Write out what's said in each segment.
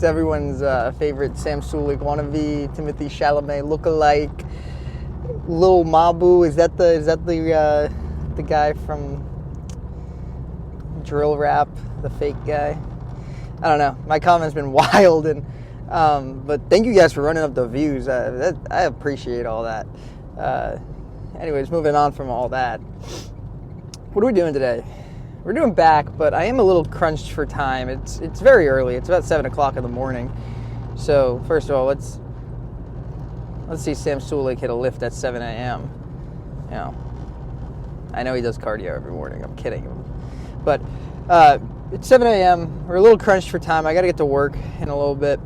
It's everyone's favorite Sam Sulek wannabe, Timothy Chalamet lookalike, Lil Mabu. Is that the guy from Drill Rap, the fake guy? I don't know. My comment's been wild, and but thank you guys for running up the views. I appreciate all that. Anyways, moving on from all that. What are we doing today? We're doing back, but I am a little crunched for time. It's very early. It's about 7 o'clock in the morning. So first of all, let's see Sam Sulek hit a lift at 7 a.m. You know, I know he does cardio every morning. I'm kidding him, but it's 7 a.m. We're a little crunched for time. I got to get to work in a little bit,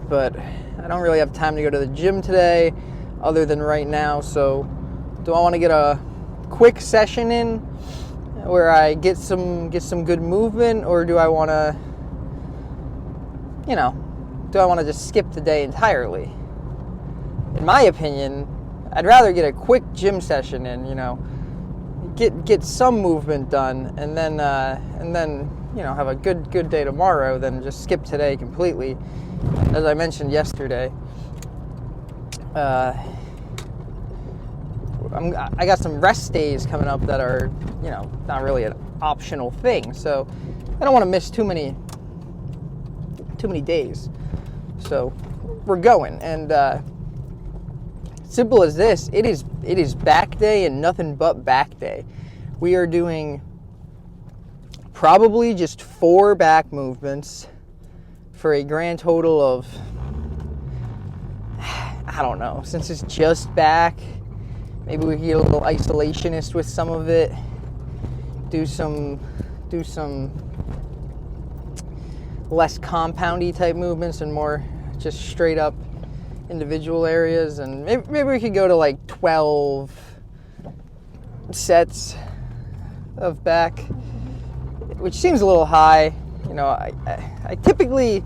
but I don't really have time to go to the gym today, other than right now. So, do I want to get a quick session in where I get some good movement, or do I want to, just skip the day entirely? In my opinion, I'd rather get a quick gym session in, get some movement done, and then have a good day tomorrow than just skip today completely. As I mentioned yesterday, I got some rest days coming up that are, not really an optional thing. So I don't want to miss too many days. So we're going, and simple as this, it is back day and nothing but back day. We are doing probably just 4 back movements for a grand total of, I don't know, since it's just back. Maybe we can get a little isolationist with some of it. Do some less compoundy type movements and more just straight up individual areas. And maybe we could go to like 12 sets of back, which seems a little high. I typically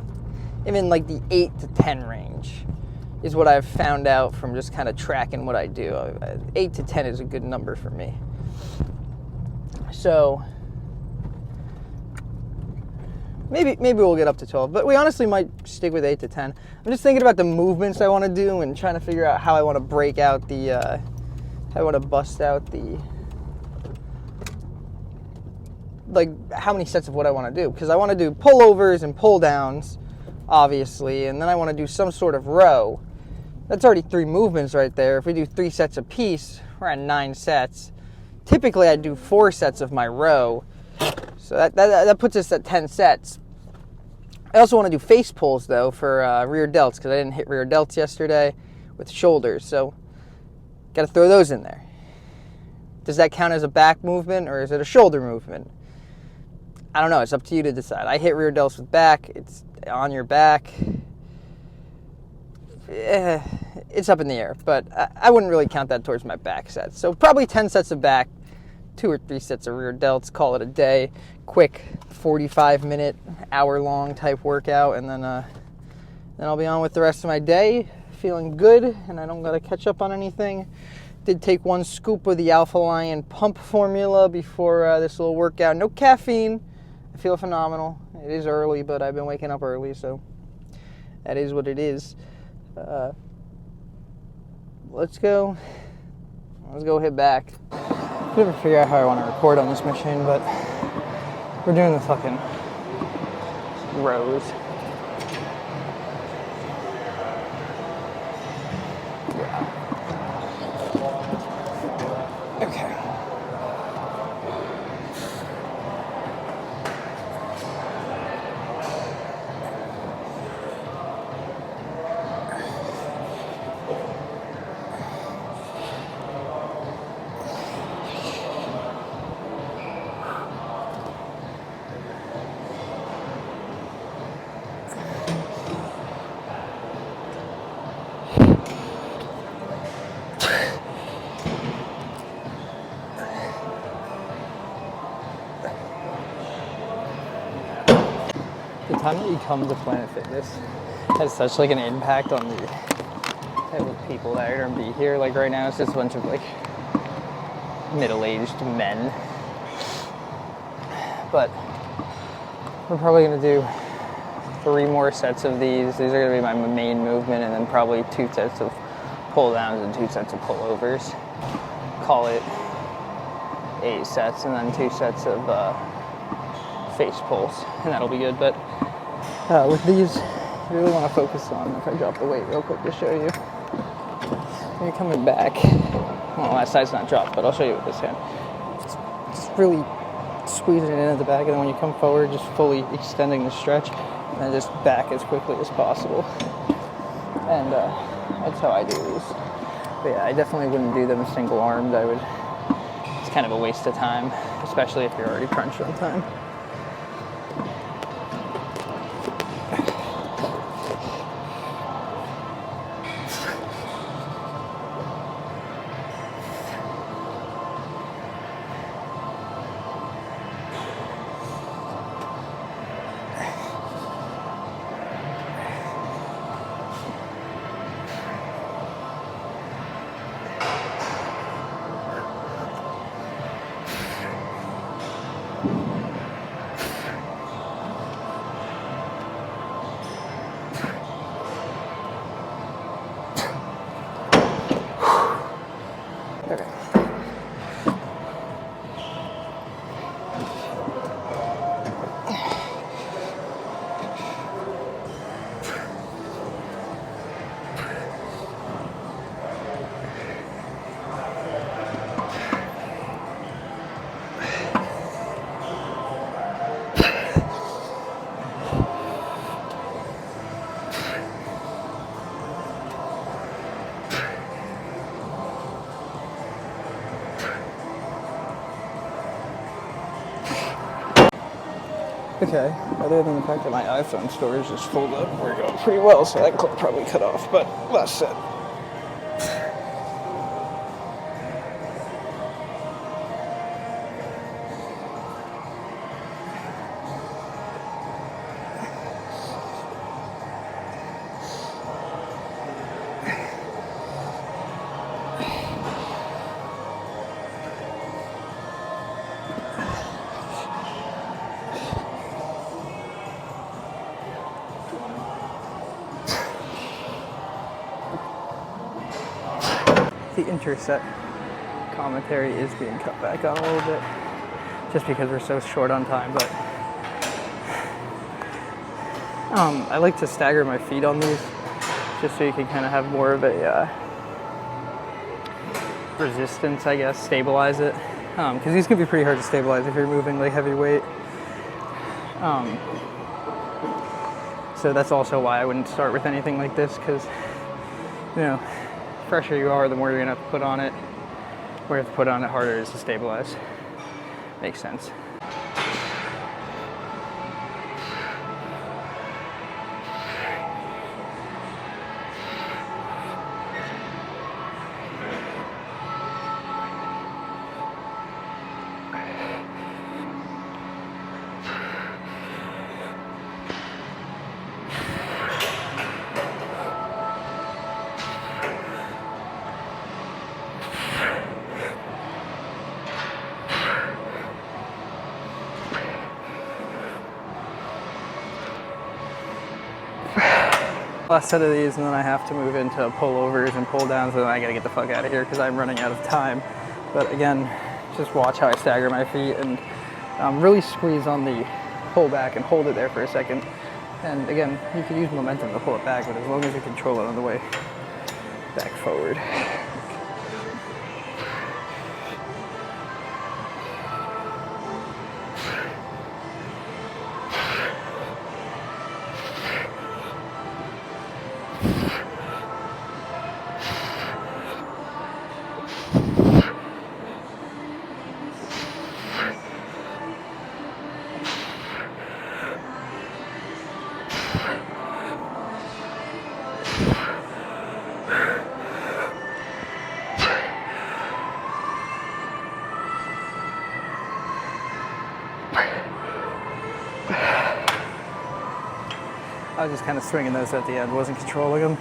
am in like the 8 to 10 range. Is what I've found out from just kind of tracking what I do. 8 to 10 is a good number for me. So maybe we'll get up to 12, but we honestly might stick with 8 to 10. I'm just thinking about the movements I want to do and trying to figure out how I want to break out how I want to bust out how many sets of what I want to do, because I want to do pullovers and pull downs, obviously, and then I want to do some sort of row. That's already 3 movements right there. If we do 3 sets apiece, we're at 9 sets. Typically, I do 4 sets of my row, so that puts us at 10 sets. I also want to do face pulls, though, for rear delts, because I didn't hit rear delts yesterday with shoulders, so got to throw those in there. Does that count as a back movement, or is it a shoulder movement? I don't know. It's up to you to decide. I hit rear delts with back. It's on your back. It's up in the air, but I wouldn't really count that towards my back sets. So probably 10 sets of back, 2 or 3 sets of rear delts, call it a day. Quick 45-minute, hour-long type workout, and then I'll be on with the rest of my day, feeling good, and I don't got to catch up on anything. Did take 1 scoop of the Alpha Lion pump formula before this little workout. No caffeine. I feel phenomenal. It is early, but I've been waking up early, so that is what it is. Let's go hit back. I never figure out how I want to record on this machine, but we're doing the fucking rows. Yeah. Okay. The time that you come to Planet Fitness has such like an impact on the type of people that are gonna be here. Like right now, it's just a bunch of like middle-aged men. But we're probably gonna do 3 more sets of these. These are going to be my main movement, and then probably 2 sets of pull downs and 2 sets of pullovers. Call it 8 sets, and then 2 sets of face pulls, and that'll be good. But with these, you really want to focus on, if I drop the weight real quick to show you, when you're coming back, well, that side's not dropped, but I'll show you with this hand. It's really squeezing it in at the back, and then when you come forward, just fully extending the stretch, and then just back as quickly as possible. And that's how I do these. But yeah, I definitely wouldn't do them single armed. It's kind of a waste of time, especially if you're already crunched on time. Okay. Okay, other than the fact that my iPhone storage is full up, we're going pretty well, so that clip probably cut off, but last set. The interset commentary is being cut back on a little bit just because we're so short on time, but I like to stagger my feet on these just so you can kind of have more of a resistance, I guess, stabilize it, because these can be pretty hard to stabilize if you're moving like heavy weight. So that's also why I wouldn't start with anything like this, because, you know, fresher you are, the more you're gonna have to put on it. Where you have to put on it, harder it is to stabilize. Makes sense. Last set of these, and then I have to move into pullovers and pull downs, and then I gotta get the fuck out of here because I'm running out of time. But again, just watch how I stagger my feet and really squeeze on the pull back and hold it there for a second. And again, you can use momentum to pull it back, but as long as you control it on the way back forward. I was just kind of swinging those at the end, wasn't controlling them.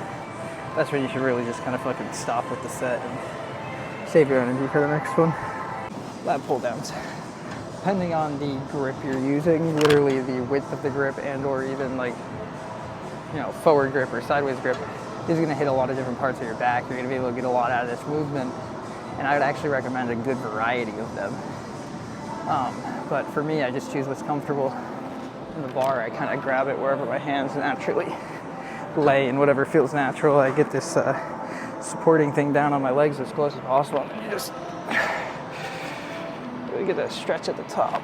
That's when you should really just kind of fucking stop with the set and save your energy for the next one. Lat pull downs. Depending on the grip you're using, literally the width of the grip and or even like forward grip or sideways grip, these are going to hit a lot of different parts of your back. You're going to be able to get a lot out of this movement, and I would actually recommend a good variety of them. But for me, I just choose what's comfortable. In the bar, I kind of grab it wherever my hands naturally lay, and whatever feels natural. I get this supporting thing down on my legs as close as possible, and you just really get that stretch at the top.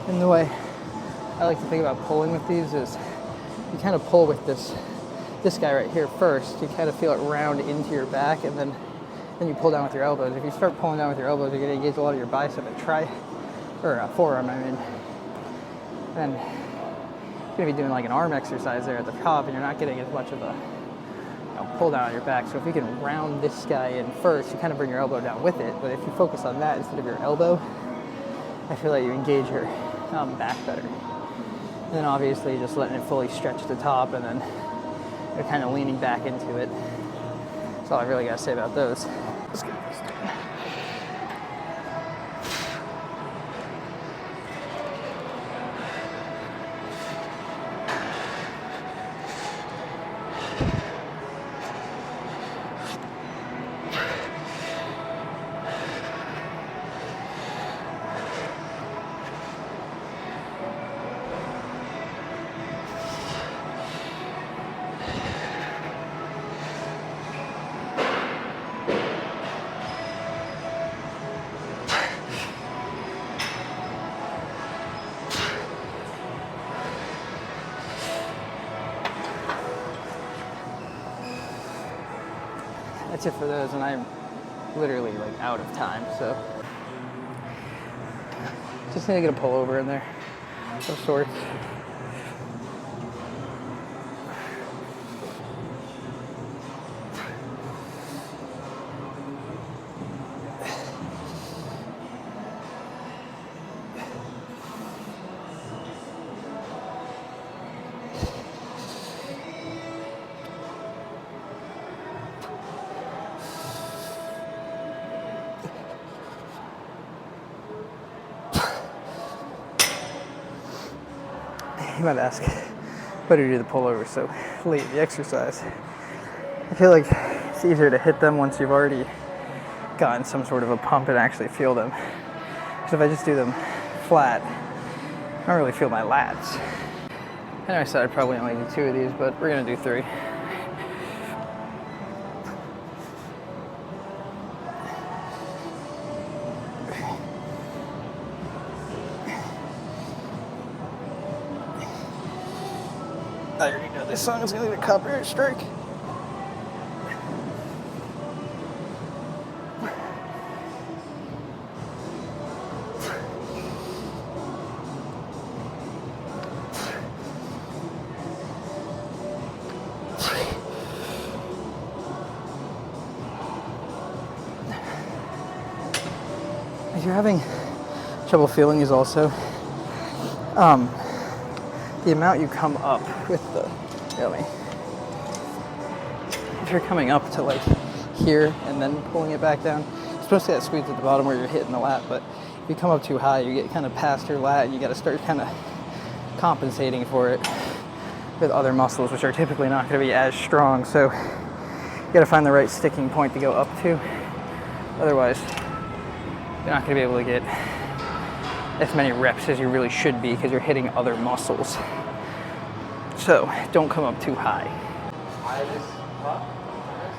And the way I like to think about pulling with these is you kind of pull with this guy right here first. You kind of feel it round into your back, and then you pull down with your elbows. If you start pulling down with your elbows, you're going to engage a lot of your bicep and forearm, and you're going to be doing like an arm exercise there at the top, and you're not getting as much of a pull down on your back. So if you can round this guy in first, you kind of bring your elbow down with it. But if you focus on that instead of your elbow, I feel like you engage your back better. And then obviously just letting it fully stretch the top, and then you're kind of leaning back into it. That's all I really got to say about those. Let's get this done. That's it for those, and I'm literally like out of time, so just need to get a pullover in there of sorts. You might ask, why do you do the pullover so late in the exercise? I feel like it's easier to hit them once you've already gotten some sort of a pump and actually feel them. So if I just do them flat, I don't really feel my lats. I know I said I'd probably only do 2 of these, but we're gonna do 3. I already know this song is gonna get a copyright strike. If you're having trouble feeling these also, the amount you come up with the, if you're coming up to like here and then pulling it back down, you're supposed to get squeeze at the bottom where you're hitting the lat, but if you come up too high, you get kind of past your lat, and you got to start kind of compensating for it with other muscles, which are typically not going to be as strong. So you got to find the right sticking point to go up to. Otherwise, you're not going to be able to get as many reps as you really should be because you're hitting other muscles. So don't come up too high.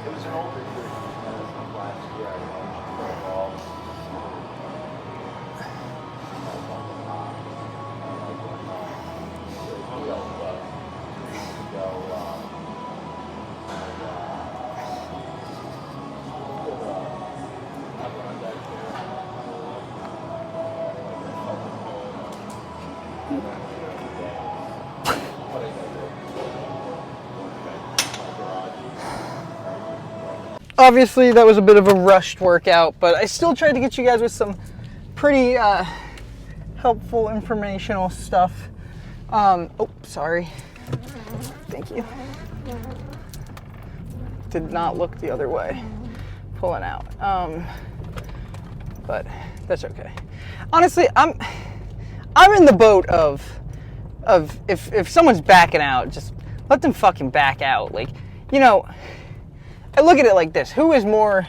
It was an older version last year. Obviously, that was a bit of a rushed workout, but I still tried to get you guys with some pretty helpful, informational stuff. Oh, sorry. Thank you. Did not look the other way. Pulling out. But that's okay. Honestly, I'm in the boat of if someone's backing out, just let them fucking back out. Like, you know, I look at it like this: who is more,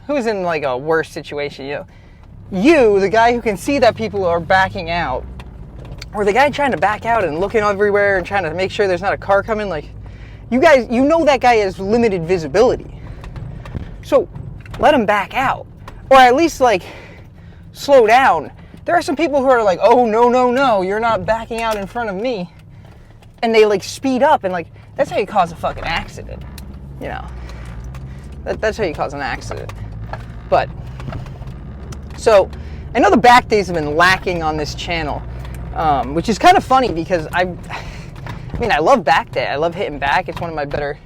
who's in like a worse situation? You, the guy who can see that people are backing out, or the guy trying to back out and looking everywhere and trying to make sure there's not a car coming. Like, you guys, you know that guy has limited visibility, so let him back out, or at least like slow down. There are some people who are like, oh no, you're not backing out in front of me, and they like speed up, and like that's how you cause a fucking accident. You know, that's how you cause an accident. But, so, I know the back days have been lacking on this channel, which is kind of funny because I love back day. I love hitting back. It's one of my better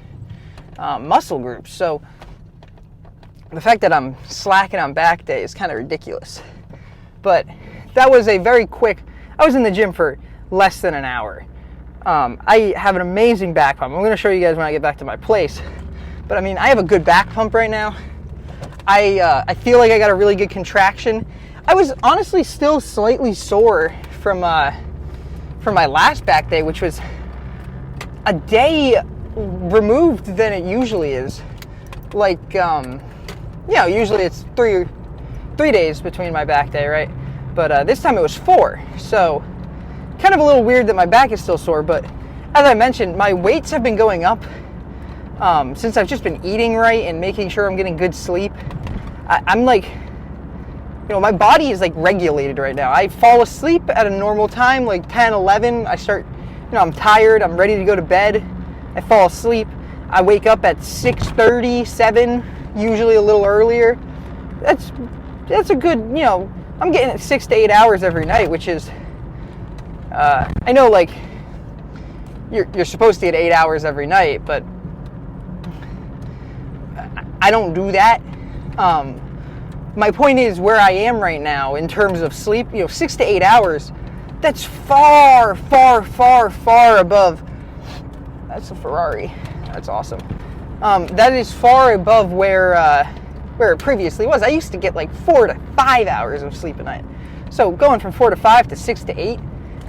muscle groups. So, the fact that I'm slacking on back day is kind of ridiculous. But, that was a very quick, I was in the gym for less than an hour. I have an amazing back pump. I'm going to show you guys when I get back to my place. But I mean, I have a good back pump right now. I feel like I got a really good contraction. I was honestly still slightly sore from my last back day, which was a day removed than it usually is. Like, usually it's three days between my back day, right? But this time it was 4. So kind of a little weird that my back is still sore. But as I mentioned, my weights have been going up. Since I've just been eating right and making sure I'm getting good sleep, I'm like, my body is like regulated right now. I fall asleep at a normal time, like 10, 11. I start, I'm tired. I'm ready to go to bed. I fall asleep. I wake up at 6:30, 7, usually a little earlier. That's a good, I'm getting 6 to 8 hours every night, which is, I know like you're supposed to get 8 hours every night, but I don't do that. My point is where I am right now in terms of sleep, 6 to 8 hours, that's far, far, far, far above. That's a Ferrari. That's awesome. That is far above where it previously was. I used to get like 4 to 5 hours of sleep a night. So going from 4 to 5 to 6 to 8,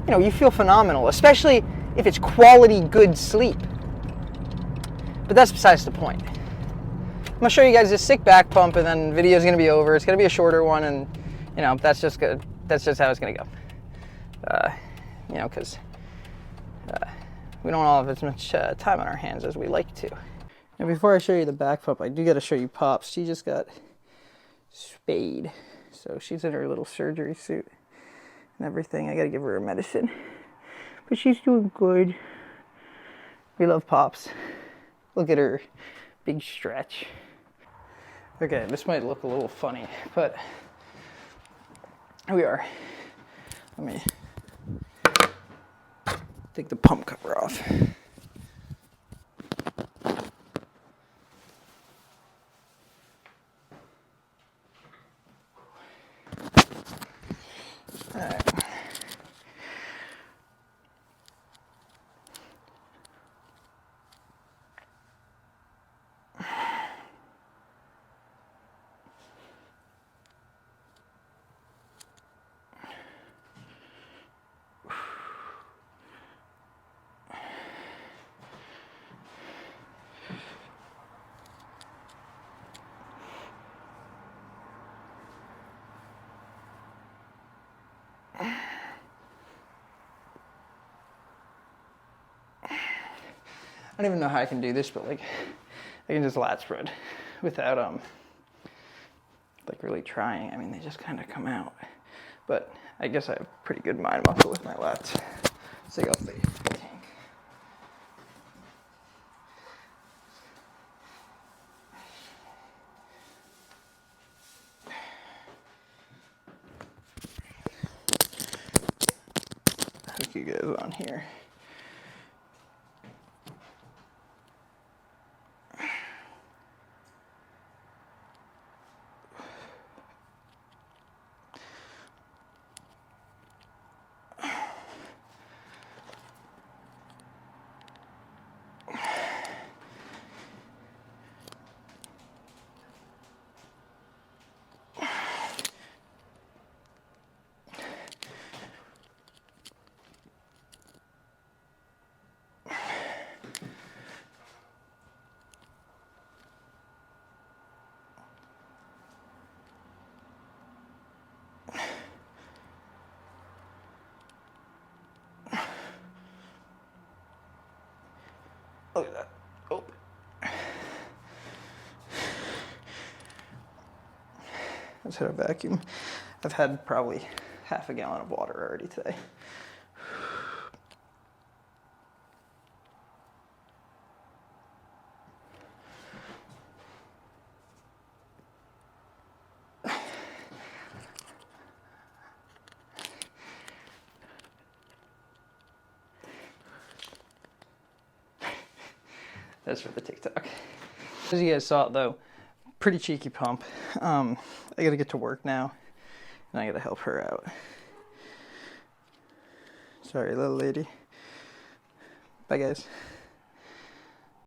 you feel phenomenal, especially if it's quality good sleep. But that's besides the point. I'm going to show you guys this sick back pump, and then the video is going to be over. It's going to be a shorter one, and, that's just good. That's just how it's going to go. Because we don't all have as much time on our hands as we like to. Now, before I show you the back pump, I do got to show you Pops. She just got spayed. So she's in her little surgery suit and everything. I got to give her her medicine. But she's doing good. We love Pops. Look at her big stretch. Okay, this might look a little funny, but here we are. Let me take the pump cover off. All right. I don't even know how I can do this, but like I can just lat spread without like really trying. I mean, they just kind of come out. But I guess I have pretty good mind muscle with my lats. Let's take off the tank. take you guys on here. Look at that. Oh. Let's hit a vacuum. I've had probably half a gallon of water already today. That's for the TikTok. As you guys saw, though, pretty cheeky pump. I gotta get to work now, and I gotta help her out. Sorry, little lady. Bye, guys.